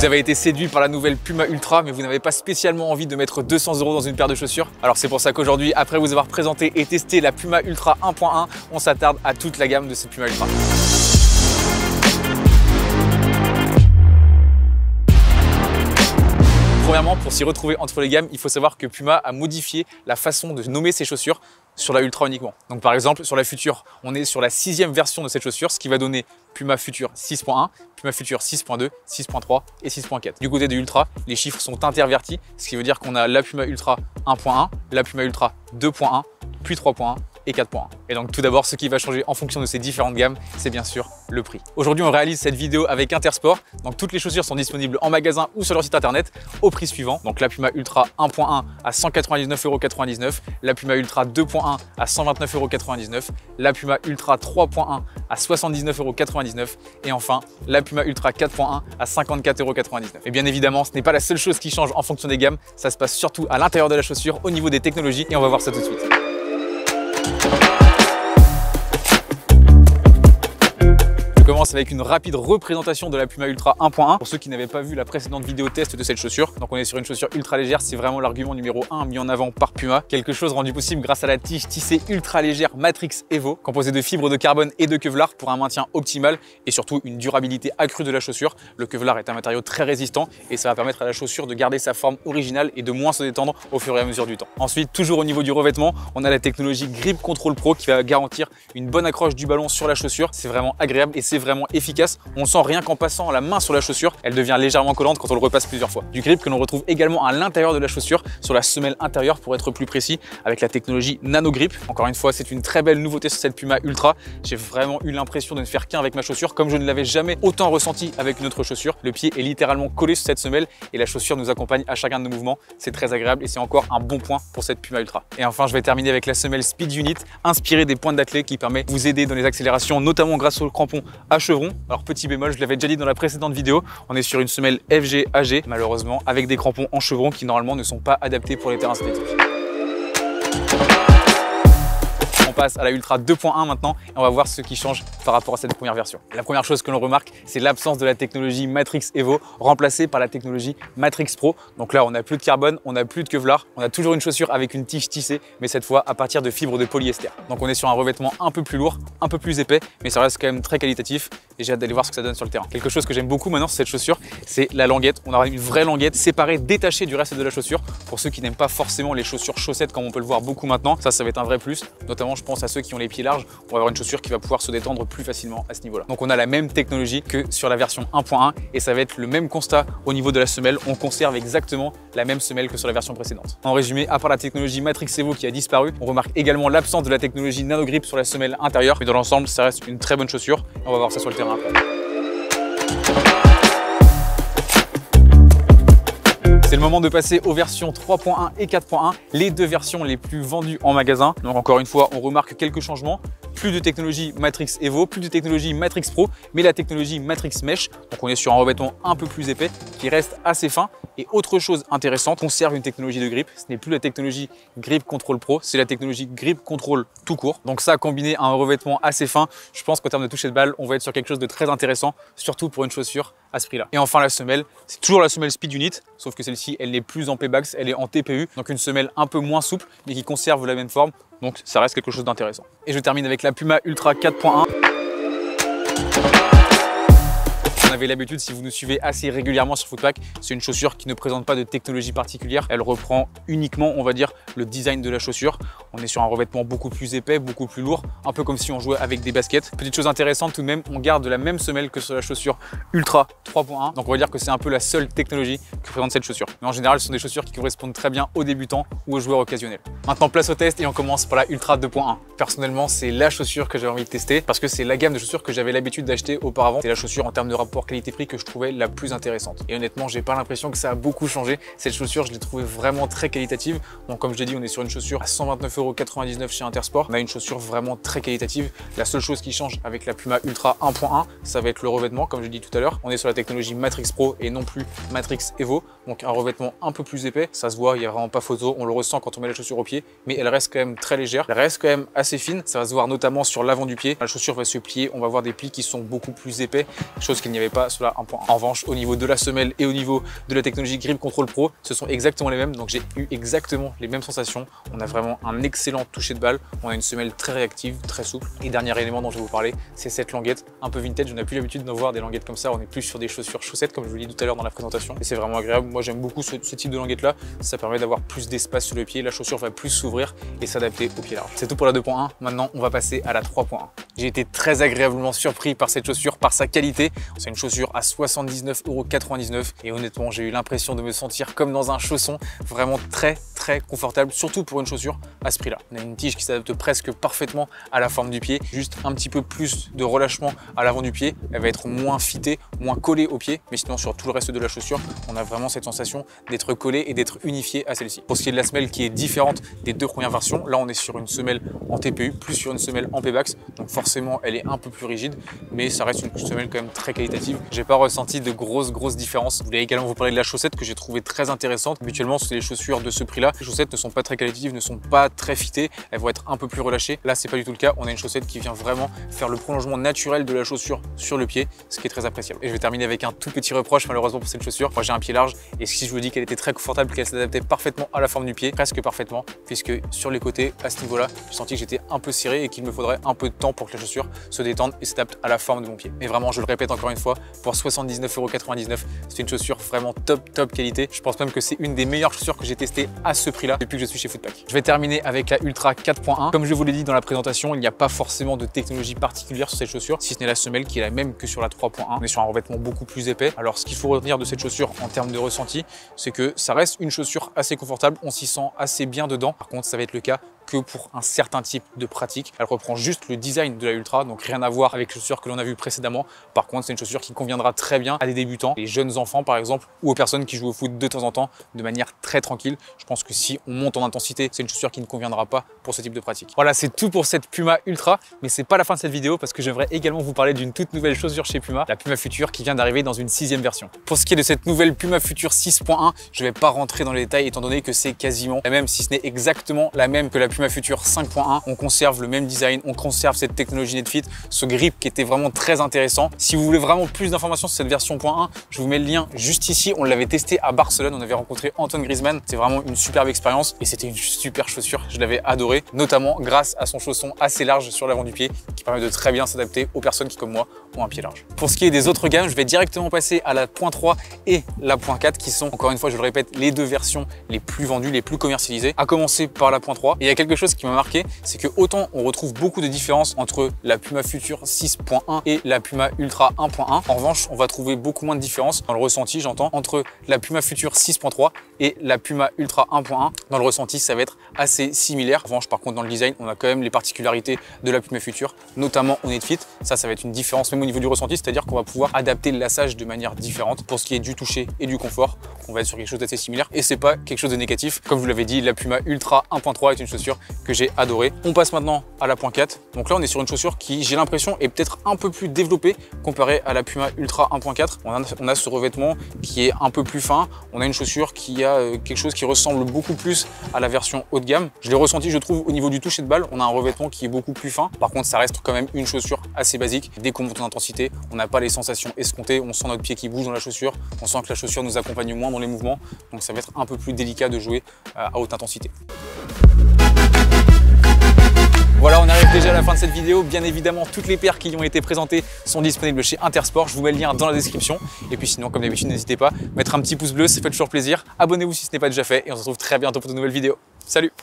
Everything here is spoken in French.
Vous avez été séduit par la nouvelle Puma Ultra, mais vous n'avez pas spécialement envie de mettre 200 € dans une paire de chaussures. Alors c'est pour ça qu'aujourd'hui, après vous avoir présenté et testé la Puma Ultra 1.1, on s'attarde à toute la gamme de cette Puma Ultra. Premièrement, pour s'y retrouver entre les gammes, il faut savoir que Puma a modifié la façon de nommer ses chaussures sur la Ultra uniquement. Donc par exemple, sur la Future, on est sur la 6e version de cette chaussure, ce qui va donner Puma Future 6.1, Puma Future 6.2, 6.3 et 6.4. Du côté de Ultra, les chiffres sont intervertis, ce qui veut dire qu'on a la Puma Ultra 1.1, la Puma Ultra 2.1, puis 3.1 et 4.1. Et donc tout d'abord, ce qui va changer en fonction de ces différentes gammes, c'est bien sûr le prix. Aujourd'hui, on réalise cette vidéo avec Intersport. Donc toutes les chaussures sont disponibles en magasin ou sur leur site internet au prix suivant. Donc la Puma Ultra 1.1 à 199,99 €, la Puma Ultra 2.1 à 129,99 €, la Puma Ultra 3.1 à 79,99 € et enfin la Puma Ultra 4.1 à 54,99 €. Et bien évidemment, ce n'est pas la seule chose qui change en fonction des gammes, ça se passe surtout à l'intérieur de la chaussure, au niveau des technologies, et on va voir ça tout de suite. Je commence avec une rapide représentation de la Puma Ultra 1.1 pour ceux qui n'avaient pas vu la précédente vidéo test de cette chaussure. Donc on est sur une chaussure ultra légère, c'est vraiment l'argument numéro 1 mis en avant par Puma. Quelque chose rendu possible grâce à la tige tissée ultra légère Matrix Evo, composée de fibres de carbone et de Kevlar pour un maintien optimal et surtout une durabilité accrue de la chaussure. Le Kevlar est un matériau très résistant et ça va permettre à la chaussure de garder sa forme originale et de moins se détendre au fur et à mesure du temps. Ensuite, toujours au niveau du revêtement, on a la technologie Grip Control Pro qui va garantir une bonne accroche du ballon sur la chaussure. C'est vraiment agréable et c'est vraiment efficace. On sent rien qu'en passant la main sur la chaussure, elle devient légèrement collante quand on le repasse plusieurs fois. Du grip que l'on retrouve également à l'intérieur de la chaussure, sur la semelle intérieure pour être plus précis, avec la technologie Nano Grip. Encore une fois, c'est une très belle nouveauté sur cette Puma Ultra. J'ai vraiment eu l'impression de ne faire qu'un avec ma chaussure, comme je ne l'avais jamais autant ressenti avec une autre chaussure. Le pied est littéralement collé sur cette semelle et la chaussure nous accompagne à chacun de nos mouvements. C'est très agréable et c'est encore un bon point pour cette Puma Ultra. Et enfin, je vais terminer avec la semelle Speed Unit, inspirée des pointes d'athlète qui permet de vous aider dans les accélérations, notamment grâce au crampon à chevron. Alors petit bémol, je l'avais déjà dit dans la précédente vidéo, on est sur une semelle FG AG, malheureusement, avec des crampons en chevron qui normalement ne sont pas adaptés pour les terrains synthétiques. On passe à la Ultra 2.1 maintenant et on va voir ce qui change par rapport à cette première version. La première chose que l'on remarque, c'est l'absence de la technologie Matrix Evo remplacée par la technologie Matrix Pro. Donc là, on n'a plus de carbone, on n'a plus de Kevlar, on a toujours une chaussure avec une tige tissée, mais cette fois à partir de fibres de polyester. Donc on est sur un revêtement un peu plus lourd, un peu plus épais, mais ça reste quand même très qualitatif et j'ai hâte d'aller voir ce que ça donne sur le terrain. Quelque chose que j'aime beaucoup maintenant sur cette chaussure, c'est la languette. On aura une vraie languette séparée, détachée du reste de la chaussure. Pour ceux qui n'aiment pas forcément les chaussures chaussettes comme on peut le voir beaucoup maintenant, ça va être un vrai plus. Notamment, je pense à ceux qui ont les pieds larges, on va avoir une chaussure qui va pouvoir se détendre plus facilement à ce niveau-là. Donc on a la même technologie que sur la version 1.1 et ça va être le même constat au niveau de la semelle. On conserve exactement la même semelle que sur la version précédente. En résumé, à part la technologie Matrix Evo qui a disparu, on remarque également l'absence de la technologie Nano Grip sur la semelle intérieure. Mais dans l'ensemble, ça reste une très bonne chaussure. On va voir ça sur le terrain après. C'est le moment de passer aux versions 3.1 et 4.1, les deux versions les plus vendues en magasin. Donc encore une fois, on remarque quelques changements. Plus de technologie Matrix Evo, plus de technologie Matrix Pro, mais la technologie Matrix Mesh. Donc on est sur un revêtement un peu plus épais qui reste assez fin. Et autre chose intéressante, on conserve une technologie de grip. Ce n'est plus la technologie Grip Control Pro, c'est la technologie Grip Control tout court. Donc ça, combiné à un revêtement assez fin, je pense qu'en termes de toucher de balle, on va être sur quelque chose de très intéressant, surtout pour une chaussure à ce prix-là. Et enfin la semelle, c'est toujours la semelle Speed Unit, sauf que celle-ci, elle n'est plus en P-Bax, elle est en TPU. Donc une semelle un peu moins souple, mais qui conserve la même forme. Donc ça reste quelque chose d'intéressant. Et je termine avec la Puma Ultra 4.1. Vous avez l'habitude, si vous nous suivez assez régulièrement sur Footpack, c'est une chaussure qui ne présente pas de technologie particulière. Elle reprend uniquement, on va dire, le design de la chaussure. On est sur un revêtement beaucoup plus épais, beaucoup plus lourd, un peu comme si on jouait avec des baskets. Petite chose intéressante tout de même, on garde la même semelle que sur la chaussure Ultra 3.1. Donc on va dire que c'est un peu la seule technologie que présente cette chaussure. Mais en général, ce sont des chaussures qui correspondent très bien aux débutants ou aux joueurs occasionnels. Maintenant, place au test et on commence par la Ultra 2.1. Personnellement, c'est la chaussure que j'avais envie de tester parce que c'est la gamme de chaussures que j'avais l'habitude d'acheter auparavant. C'est la chaussure en termes de rapport qualité-prix que je trouvais la plus intéressante. Et honnêtement, j'ai pas l'impression que ça a beaucoup changé. Cette chaussure, je l'ai trouvée vraiment très qualitative. Donc comme je l'ai dit, on est sur une chaussure à 129 79,99 € chez Intersport. On a une chaussure vraiment très qualitative. La seule chose qui change avec la Puma Ultra 1.1, ça va être le revêtement, comme je l'ai dit tout à l'heure. On est sur la technologie Matrix Pro et non plus Matrix Evo. Donc un revêtement un peu plus épais. Ça se voit, il n'y a vraiment pas photo. On le ressent quand on met la chaussure au pied, mais elle reste quand même très légère. Elle reste quand même assez fine. Ça va se voir notamment sur l'avant du pied. La chaussure va se plier. On va voir des plis qui sont beaucoup plus épais, chose qu'il n'y avait pas sur la 1.1. En revanche, au niveau de la semelle et au niveau de la technologie Grip Control Pro, ce sont exactement les mêmes. Donc j'ai eu exactement les mêmes sensations. On a vraiment un excellent toucher de balle. On a une semelle très réactive, très souple. Et dernier élément dont je vais vous parler, c'est cette languette un peu vintage. On n'a plus l'habitude d'en voir des languettes comme ça. On est plus sur des chaussures chaussettes, comme je vous l'ai dit tout à l'heure dans la présentation. Et c'est vraiment agréable. Moi, j'aime beaucoup ce type de languette là. Ça permet d'avoir plus d'espace sur le pied. La chaussure va plus s'ouvrir et s'adapter au pied large. C'est tout pour la 2.1. Maintenant, on va passer à la 3.1. J'ai été très agréablement surpris par cette chaussure, par sa qualité. C'est une chaussure à 79,99 € et honnêtement, j'ai eu l'impression de me sentir comme dans un chausson, vraiment très confortable, surtout pour une chaussure à ce prix-là. On a une tige qui s'adapte presque parfaitement à la forme du pied, juste un petit peu plus de relâchement à l'avant du pied. Elle va être moins fitée, moins collée au pied, mais sinon sur tout le reste de la chaussure, on a vraiment cette sensation d'être collé et d'être unifié à celle-ci. Pour ce qui est de la semelle qui est différente des deux premières versions, là on est sur une semelle en TPU, plus sur une semelle en Pebax, donc forcément elle est un peu plus rigide, mais ça reste une semelle quand même très qualitative. J'ai pas ressenti de grosses différences. Je voulais également vous parler de la chaussette que j'ai trouvé très intéressante. Habituellement, c'est les chaussures de ce prix-là. Les chaussettes ne sont pas très qualitatives, ne sont pas très fitées, elles vont être un peu plus relâchées. Là, c'est pas du tout le cas. On a une chaussette qui vient vraiment faire le prolongement naturel de la chaussure sur le pied, ce qui est très appréciable. Et je vais terminer avec un tout petit reproche malheureusement pour cette chaussure. Moi, j'ai un pied large et si je vous dis qu'elle était très confortable, qu'elle s'adaptait parfaitement à la forme du pied, presque parfaitement, puisque sur les côtés, à ce niveau-là, j'ai senti que j'étais un peu serré et qu'il me faudrait un peu de temps pour que la chaussure se détende et s'adapte à la forme de mon pied. Mais vraiment, je le répète encore une fois, pour 79,99 €, c'est une chaussure vraiment top qualité. Je pense même que c'est une des meilleures chaussures que j'ai testées à ce prix-là depuis que je suis chez Footpack. Je vais terminer avec la Ultra 4.1. Comme je vous l'ai dit dans la présentation, il n'y a pas forcément de technologie particulière sur cette chaussure, si ce n'est la semelle qui est la même que sur la 3.1. On est sur un revêtement beaucoup plus épais. Alors ce qu'il faut retenir de cette chaussure en termes de ressenti, c'est que ça reste une chaussure assez confortable, on s'y sent assez bien dedans. Par contre, ça va être le cas que pour un certain type de pratique. Elle reprend juste le design de la Ultra, donc rien à voir avec les chaussures que l'on a vues précédemment. Par contre, c'est une chaussure qui conviendra très bien à des débutants, les jeunes enfants par exemple, ou aux personnes qui jouent au foot de temps en temps de manière très tranquille. Je pense que si on monte en intensité, c'est une chaussure qui ne conviendra pas pour ce type de pratique. Voilà, c'est tout pour cette Puma Ultra, mais c'est pas la fin de cette vidéo parce que j'aimerais également vous parler d'une toute nouvelle chaussure chez Puma, la Puma Future qui vient d'arriver dans une 6e version. Pour ce qui est de cette nouvelle Puma Future 6.1, je vais pas rentrer dans les détails étant donné que c'est quasiment la même, si ce n'est exactement la même que la Puma Future 5.1. On conserve le même design, on conserve cette technologie NetFit, ce grip qui était vraiment très intéressant. Si vous voulez vraiment plus d'informations sur cette version 1, je vous mets le lien juste ici. On l'avait testé à Barcelone, on avait rencontré Antoine Griezmann. C'est vraiment une superbe expérience et c'était une super chaussure. Je l'avais adoré, notamment grâce à son chausson assez large sur l'avant du pied qui permet de très bien s'adapter aux personnes qui, comme moi, ont un pied large. Pour ce qui est des autres gammes, je vais directement passer à la 3 et la 4 qui sont, encore une fois, je le répète, les deux versions les plus vendues, les plus commercialisées. À commencer par la 3. Et il y a quelque chose qui m'a marqué, c'est que autant on retrouve beaucoup de différences entre la Puma Future 6.1 et la Puma Ultra 1.1. En revanche, on va trouver beaucoup moins de différences dans le ressenti, j'entends, entre la Puma Future 6.3 et la Puma Ultra 1.1. Dans le ressenti, ça va être assez similaire. En revanche, par contre, dans le design, on a quand même les particularités de la Puma Future, notamment au NetFit. Ça va être une différence même au niveau du ressenti, c'est-à-dire qu'on va pouvoir adapter le lassage de manière différente. Pour ce qui est du toucher et du confort, on va être sur quelque chose d'assez similaire et c'est pas quelque chose de négatif. Comme je vous l'avais dit, la Puma Ultra 1.3 est une chaussure que j'ai adorée. On passe maintenant à la 4. Donc là, on est sur une chaussure qui, j'ai l'impression, est peut-être un peu plus développée comparée à la Puma Ultra 1.4. On a ce revêtement qui est un peu plus fin. On a une chaussure qui a quelque chose qui ressemble beaucoup plus à la version haut de gamme. Je l'ai ressenti, je trouve, au niveau du toucher de balle. On a un revêtement qui est beaucoup plus fin. Par contre, ça reste quand même une chaussure assez basique. Dès qu'on monte en intensité, on n'a pas les sensations escomptées. On sent notre pied qui bouge dans la chaussure. On sent que la chaussure nous accompagne moins dans les mouvements. Donc ça va être un peu plus délicat de jouer à haute intensité. Voilà, on arrive déjà à la fin de cette vidéo. Bien évidemment, toutes les paires qui y ont été présentées sont disponibles chez Intersport. Je vous mets le lien dans la description. Et puis sinon, comme d'habitude, n'hésitez pas à mettre un petit pouce bleu, ça fait toujours plaisir. Abonnez-vous si ce n'est pas déjà fait et on se retrouve très bientôt pour de nouvelles vidéos. Salut!